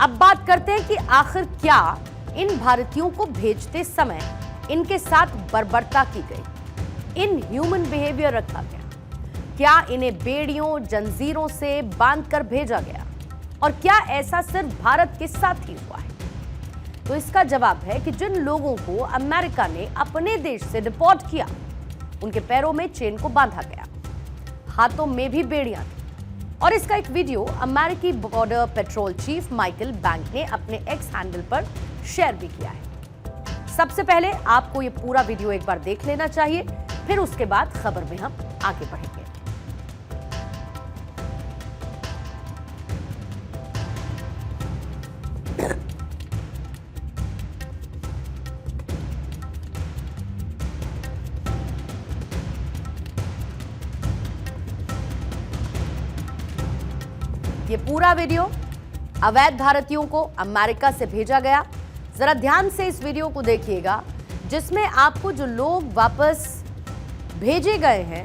अब बात करते हैं कि आखिर क्या इन भारतीयों को भेजते समय इनके साथ बर्बरता की गई, इन ह्यूमन बिहेवियर रखा गया, क्या इन्हें बेड़ियों जंजीरों से बांधकर भेजा गया और क्या ऐसा सिर्फ भारत के साथ ही हुआ है? तो इसका जवाब है कि जिन लोगों को अमेरिका ने अपने देश से डिपोर्ट किया उनके पैरों में चेन को बांधा गया, हाथों में भी बेड़ियां थी। और इसका एक वीडियो अमेरिकी border patrol chief Michael bank ने अपने एक्स हैंडल पर शेयर भी किया है। सबसे पहले आपको ये पूरा वीडियो एक बार देख लेना चाहिए, फिर उसके बाद खबर में हम आगे बढ़ेंगे। ये पूरा वीडियो अवैध भारतीयों को अमेरिका से भेजा गया। जरा ध्यान से इस वीडियो को देखिएगा, जिसमें आपको जो लोग वापस भेजे गए हैं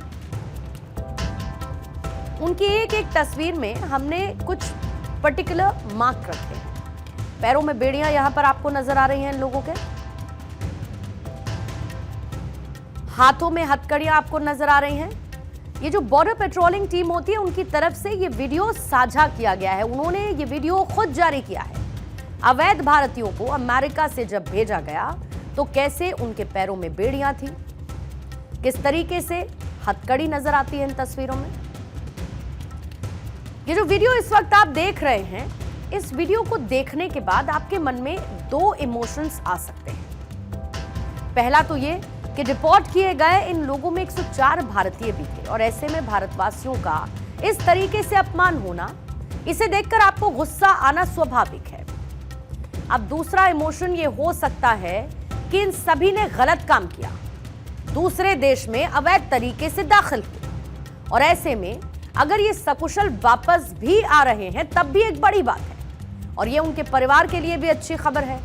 उनकी एक एक तस्वीर में हमने कुछ पर्टिकुलर मार्क रखे हैं। पैरों में बेड़ियां यहां पर आपको नजर आ रही हैं इन लोगों के, हाथों में हथकड़ियां आपको नजर आ रही हैं। ये जो बॉर्डर पेट्रोलिंग टीम होती है उनकी तरफ से ये वीडियो साझा किया गया है, उन्होंने ये वीडियो खुद जारी किया है। अवैध भारतीयों को अमेरिका से जब भेजा गया तो कैसे उनके पैरों में बेड़ियां थी, किस तरीके से हथकड़ी नजर आती है इन तस्वीरों में। ये जो वीडियो इस वक्त आप देख रहे हैं, इस वीडियो को देखने के बाद आपके मन में दो इमोशंस आ सकते हैं। पहला तो ये कि डिपोर्ट किए गए इन लोगों में 104 भारतीय भी थे और ऐसे में भारतवासियों का इस तरीके से अपमान होना, इसे देखकर आपको गुस्सा आना स्वाभाविक है। अब दूसरा इमोशन ये हो सकता है कि इन सभी ने गलत काम किया, दूसरे देश में अवैध तरीके से दाखिल हुए और ऐसे में अगर ये सकुशल वापस भी आ रहे हैं तब भी एक बड़ी बात है और ये उनके परिवार के लिए भी अच्छी खबर है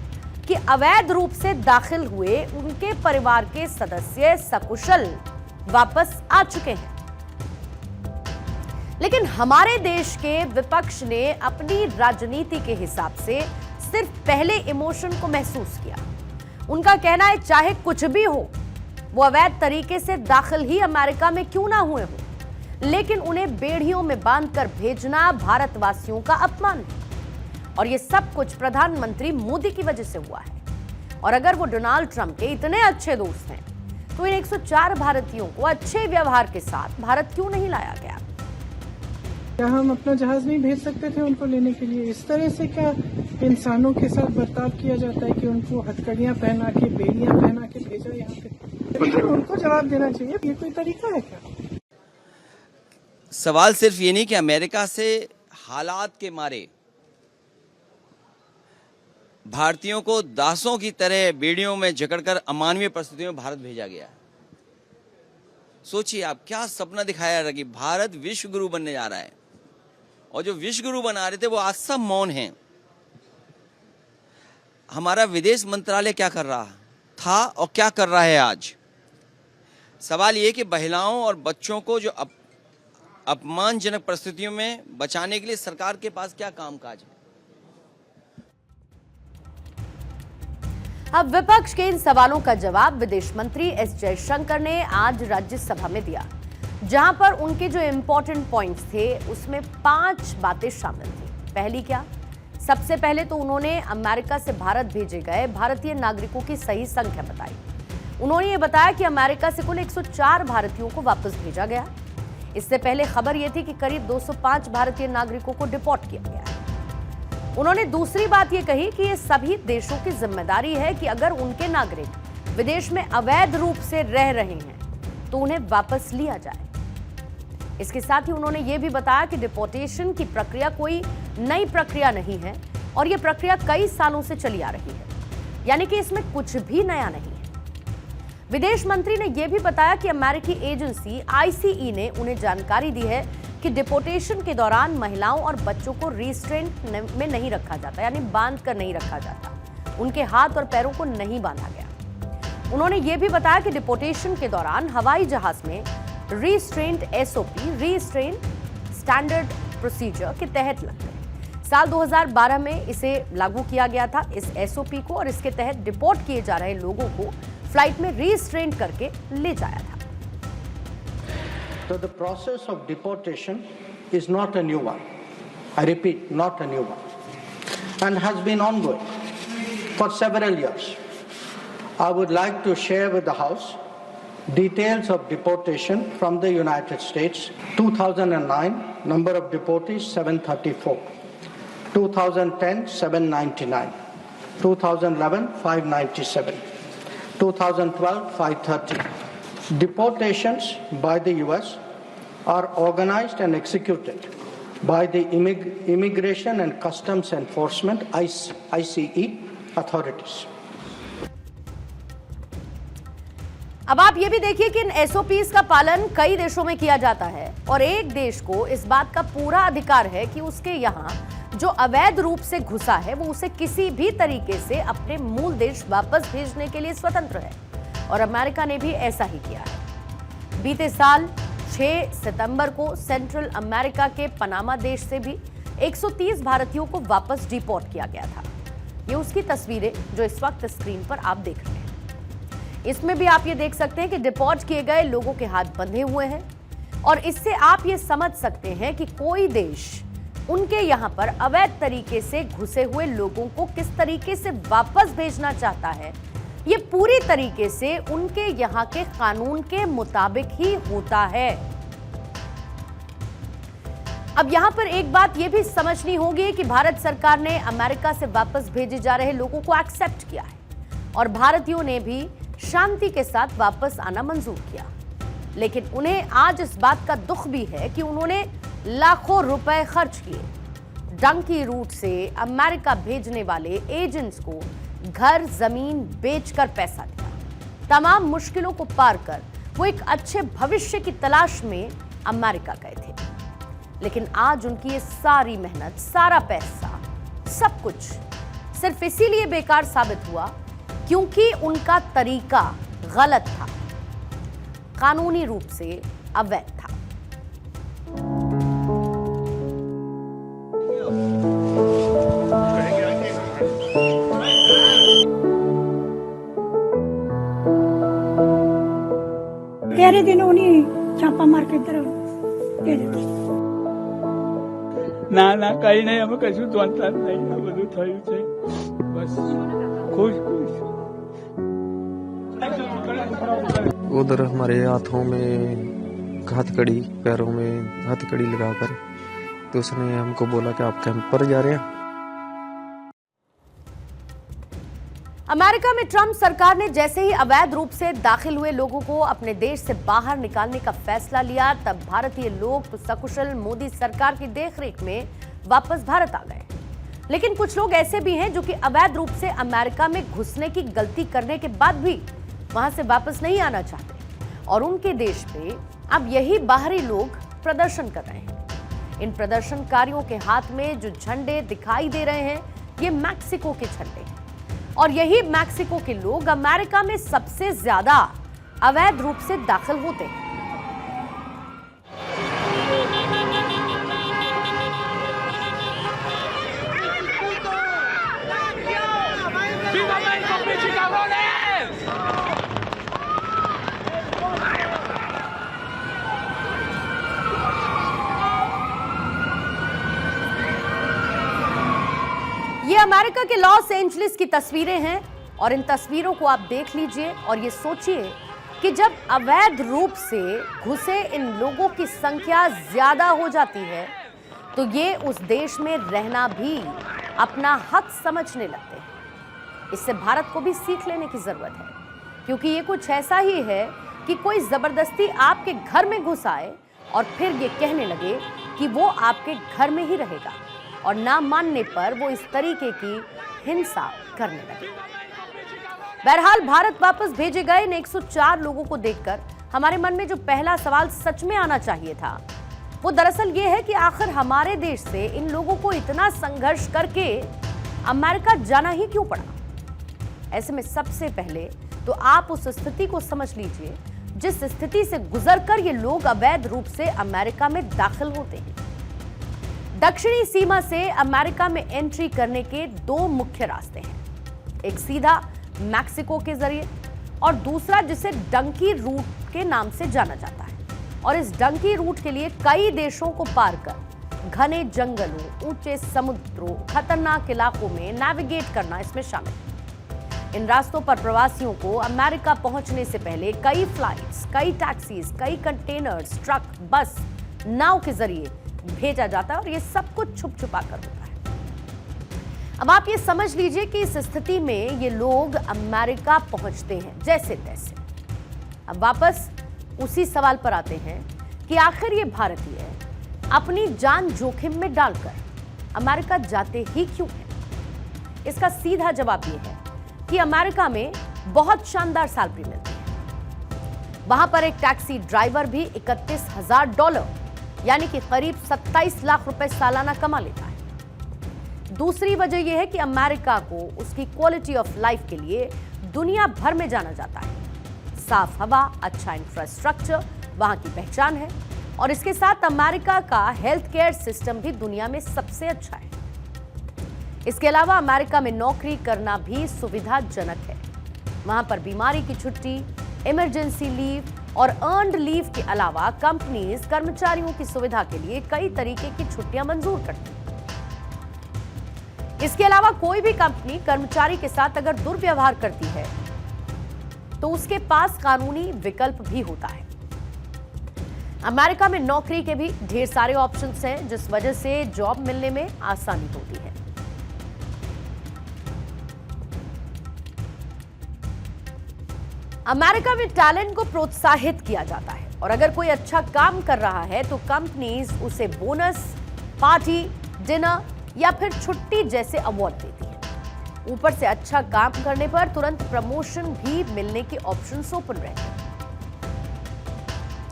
कि अवैध रूप से दाखिल हुए उनके परिवार के सदस्य सकुशल वापस आ चुके हैं। लेकिन हमारे देश के विपक्ष ने अपनी राजनीति के हिसाब से सिर्फ पहले इमोशन को महसूस किया। उनका कहना है चाहे कुछ भी हो, वो अवैध तरीके से दाखिल ही अमेरिका में क्यों ना हुए हो, लेकिन उन्हें बेड़ियों में बांधकर भेजना भारतवासियों का अपमान है और ये सब कुछ प्रधानमंत्री मोदी की वजह से हुआ है। और अगर वो डोनाल्ड ट्रंप के इतने अच्छे दोस्त हैं तो इन 104 भारतीयों को अच्छे व्यवहार के साथ भारत क्यों नहीं लाया गया? क्या हम अपना जहाज नहीं भेज सकते थे उनको लेने के लिए? इस तरह से क्या इंसानों के साथ बर्ताव किया जाता है कि उनको हथकड़ियां पहना के, बेड़ियां पहना के भेजा यहाँ पे? लेकिन उनको जवाब देना चाहिए, ये कोई तरीका है क्या? सवाल सिर्फ ये नहीं कि अमेरिका से हालात के मारे भारतीयों को दासों की तरह बेड़ियों में जकड़कर अमानवीय परिस्थितियों में भारत भेजा गया। सोचिए आप, क्या सपना दिखाया जा रहा है कि भारत विश्व गुरु बनने जा रहा है और जो विश्व गुरु बना रहे थे वो आज सब मौन हैं। हमारा विदेश मंत्रालय क्या कर रहा था और क्या कर रहा है आज? सवाल ये कि महिलाओं और बच्चों को जो अपमानजनक परिस्थितियों में बचाने के लिए सरकार के पास क्या कामकाज है? अब विपक्ष के इन सवालों का जवाब विदेश मंत्री एस जयशंकर ने आज राज्यसभा में दिया, जहां पर उनके जो इंपॉर्टेंट पॉइंट्स थे उसमें 5 बातें शामिल थी। पहली क्या? सबसे पहले तो उन्होंने अमेरिका से भारत भेजे गए भारतीय नागरिकों की सही संख्या बताई। उन्होंने ये बताया कि अमेरिका से कुल 104 भारतीयों को वापस भेजा गया। इससे पहले खबर यह थी कि करीब 205 भारतीय नागरिकों को डिपोर्ट किया गया है। उन्होंने दूसरी बात यह कही कि ये सभी देशों की जिम्मेदारी है कि अगर उनके नागरिक विदेश में अवैध रूप से रह रहे हैं तो उन्हें वापस लिया जाए। इसके साथ ही उन्होंने ये भी बताया कि डिपोर्टेशन की प्रक्रिया कोई नई प्रक्रिया नहीं है और ये प्रक्रिया कई सालों से चली आ रही है, यानी कि इसमें कुछ भी नया नहीं है। विदेश मंत्री ने यह भी बताया कि अमेरिकी एजेंसी आईसीई ने उन्हें जानकारी दी है कि डिपोर्टेशन के दौरान महिलाओं और बच्चों को रिस्ट्रेंट में नहीं रखा जाता, यानी बांध कर नहीं रखा जाता, उनके हाथ और पैरों को नहीं बांधा गया। उन्होंने ये भी बताया कि डिपोर्टेशन के दौरान हवाई जहाज में restraint SOP, restraint standard procedure के तहत लगते हैं, साल 2012 में इसे लागू किया गया था, इस एसओपी को, और इसके तहत डिपोर्ट किए जा रहे लोगों को फ्लाइट में रिस्ट्रेन करके ले जाया था। So the process of deportation is not a new one. I repeat, not a new one, and has been ongoing for several years. I would like to share with the House details of deportation from the United States. 2009, number of deportees 734. 2010, 799. 2011, 597. 2012, 530. Deportations by the US are organized and executed by the Immigration and Customs Enforcement ICE authorities. अब आप ये भी देखिए कि इन SOPs का पालन कई देशों में किया जाता है और एक देश को इस बात का पूरा अधिकार है कि उसके यहाँ जो अवैध रूप से घुसा है वो उसे किसी भी तरीके से अपने मूल देश वापस भेजने के लिए स्वतंत्र है, और अमेरिका ने भी ऐसा ही किया है। बीते साल 6 सितंबर को सेंट्रल अमेरिका के पनामा देश से भी 130 भारतीयों को वापस डिपोर्ट किया गया था। ये उसकी तस्वीरें जो इस वक्त स्क्रीन पर आप देख रहे हैं। इसमें भी आप ये देख सकते हैं कि डिपोर्ट किए गए लोगों के हाथ बंधे हुए हैं, और इससे आप ये समझ सकते हैं कि कोई देश उनके यहाँ पर अवैध तरीके से घुसे हुए लोगों को किस तरीके से वापस भेजना चाहता है। ये पूरी तरीके से उनके यहाँ के कानून के मुताबिक ही होता है। अब यहाँ पर एक बात यह भी समझनी होगी कि भारत सरकार ने अमेरिका से वापस भेजे जा रहे लोगों को एक्सेप्ट किया है और भारतीयों ने भी शांति के साथ वापस आना मंजूर किया, लेकिन उन्हें आज इस बात का दुख भी है कि उन्होंने लाखों रुपए खर्च किए। डंकी रूट से अमेरिका भेजने वाले एजेंट्स को घर जमीन बेचकर पैसा दिया। तमाम मुश्किलों को पार कर वो एक अच्छे भविष्य की तलाश में अमेरिका गए थे, लेकिन आज उनकी ये सारी मेहनत, सारा पैसा, सब कुछ सिर्फ इसीलिए बेकार साबित हुआ क्योंकि उनका तरीका गलत था, कानूनी रूप से अवैध था। तेरे दिन उन्हीं छापा मार के इधर दे देते। ના કઈ નહીં, અમે કશું જોતા જ નહીં, આ બધું થયું છે બસ खुश खुश। उधर हमारे हाथों में हथकड़ी, पैरों में हथकड़ी लगाकर, तो उसने हमको बोला कि आप कैंप पर जा रहे हैं। अमेरिका में ट्रंप सरकार ने जैसे ही अवैध रूप से दाखिल हुए लोगों को अपने देश से बाहर निकालने का फैसला लिया, तब भारतीय लोग तो सकुशल मोदी सरकार की देखरेख में वापस भारत आ गए। लेकिन कुछ लोग ऐसे भी हैं जो कि अवैध रूप से अमेरिका में घुसने की गलती करने के बाद भी वहां से वापस नहीं आना चाहते, और उनके देश पे अब यही बाहरी लोग प्रदर्शन कर रहे हैं। इन प्रदर्शनकारियों के हाथ में जो झंडे दिखाई दे रहे हैं, ये मैक्सिको के झंडे हैं, और यही मैक्सिको के लोग अमेरिका में सबसे ज्यादा अवैध रूप से दाखिल होते हैं। ये अमेरिका के लॉस एंजलिस की तस्वीरें हैं, और इन तस्वीरों को आप देख लीजिए और ये सोचिए कि जब अवैध रूप से घुसे इन लोगों की संख्या ज्यादा हो जाती है तो ये उस देश में रहना भी अपना हक समझने लगते हैं। इससे भारत को भी सीख लेने की जरूरत है, क्योंकि ये कुछ ऐसा ही है कि कोई जबरदस्ती आपके घर में घुस आए और फिर ये कहने लगे कि वो आपके घर में ही रहेगा, और ना मानने पर वो इस तरीके की हिंसा करने लगे। बहरहाल भारत वापस भेजे गए इन 104 लोगों को देखकर हमारे मन में जो पहला सवाल सच में आना चाहिए था, वो दरअसल ये है कि आखिर हमारे देश से इन लोगों को इतना संघर्ष करके अमेरिका जाना ही क्यों पड़ा। ऐसे में सबसे पहले तो आप उस स्थिति को समझ लीजिए जिस स्थिति से गुजरकर ये लोग अवैध रूप से अमेरिका में दाखिल होते हैं। दक्षिणी सीमा से अमेरिका में एंट्री करने के दो मुख्य रास्ते हैं, एक सीधा मैक्सिको के जरिए और दूसरा जिसे डंकी रूट के नाम से जाना जाता है। और इस डंकी रूट के लिए कई देशों को पार कर घने जंगलों, ऊंचे समुद्रों, खतरनाक इलाकों में नेविगेट करना इसमें शामिल है। इन रास्तों पर प्रवासियों को अमेरिका पहुंचने से पहले कई फ्लाइट्स, कई टैक्सीज, कई कंटेनर्स, ट्रक, बस, नाव के जरिए भेजा जाता है और ये सब कुछ छुप छुपा कर होता है। अब आप ये समझ लीजिए कि इस स्थिति में ये लोग अमेरिका पहुंचते हैं जैसे तैसे। अब वापस उसी सवाल पर आते हैं कि आखिर ये भारतीय अपनी जान जोखिम में डालकर अमेरिका जाते ही क्यों हैं? इसका सीधा जवाब ये है कि अमेरिका में बहुत शानदार सैलरी मिलती है। वहां पर एक टैक्सी ड्राइवर भी $31,000 यानी कि करीब 27 लाख रुपए सालाना कमा लेता है। दूसरी वजह यह है कि अमेरिका को उसकी क्वालिटी ऑफ लाइफ के लिए दुनिया भर में जाना जाता है। साफ हवा, अच्छा इंफ्रास्ट्रक्चर वहां की पहचान है और इसके साथ अमेरिका का हेल्थ केयर सिस्टम भी दुनिया में सबसे अच्छा है। इसके अलावा अमेरिका में नौकरी करना भी सुविधाजनक है। वहां पर बीमारी की छुट्टी, इमरजेंसी लीव और अर्न्ड लीव के अलावा कंपनीज कर्मचारियों की सुविधा के लिए कई तरीके की छुट्टियां मंजूर करती हैं। इसके अलावा कोई भी कंपनी कर्मचारी के साथ अगर दुर्व्यवहार करती है तो उसके पास कानूनी विकल्प भी होता है। अमेरिका में नौकरी के भी ढेर सारे ऑप्शंस हैं, जिस वजह से जॉब मिलने में आसानी होती है। अमेरिका में टैलेंट को प्रोत्साहित किया जाता है और अगर कोई अच्छा काम कर रहा है तो कंपनीज उसे बोनस, पार्टी, डिनर या फिर छुट्टी जैसे अवार्ड देती है। ऊपर से अच्छा काम करने पर तुरंत प्रमोशन भी मिलने के ऑप्शंस ओपन रहते हैं।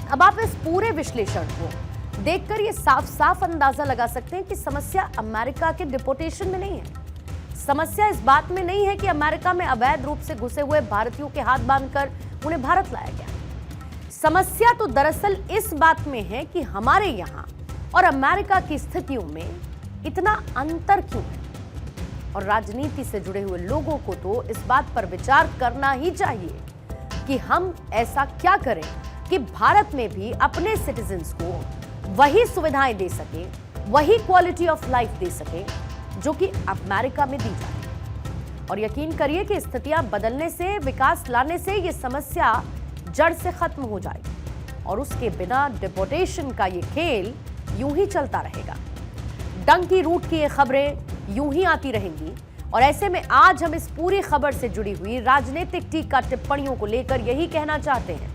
अब आप इस पूरे विश्लेषण को देखकर ये साफ साफ अंदाजा लगा सकते हैं कि समस्या अमेरिका के डिपोर्टेशन में नहीं है। समस्या इस बात में नहीं है कि अमेरिका में अवैध रूप से घुसे हुए भारतीयों के हाथ बांधकर उन्हें भारत लाया गया। समस्या तो दरअसल इस बात में है कि हमारे यहाँ और अमेरिका की स्थितियों में इतना अंतर क्यों है। और राजनीति से जुड़े हुए लोगों को तो इस बात पर विचार करना ही चाहिए कि हम ऐसा क्या करें कि भारत में भी अपने सिटीजन्स को वही सुविधाएं दे सके, वही क्वालिटी ऑफ लाइफ दे सके जो कि अमेरिका में दी जाती है। और यकीन करिए कि स्थितियां बदलने से, विकास लाने से ये समस्या जड़ से खत्म हो जाएगी और उसके बिना डिपोर्टेशन का ये खेल यूं ही चलता रहेगा। डंकी रूट की ये खबरें यूं ही आती रहेंगी और ऐसे में आज हम इस पूरी खबर से जुड़ी हुई राजनीतिक टीका टिप्पणियों को लेकर यही कहना चाहते हैं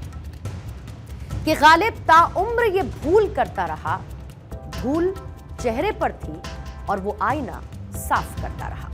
कि गालिब ताउम्र ये भूल करता रहा, भूल चेहरे पर थी और वो आईना साफ करता रहा।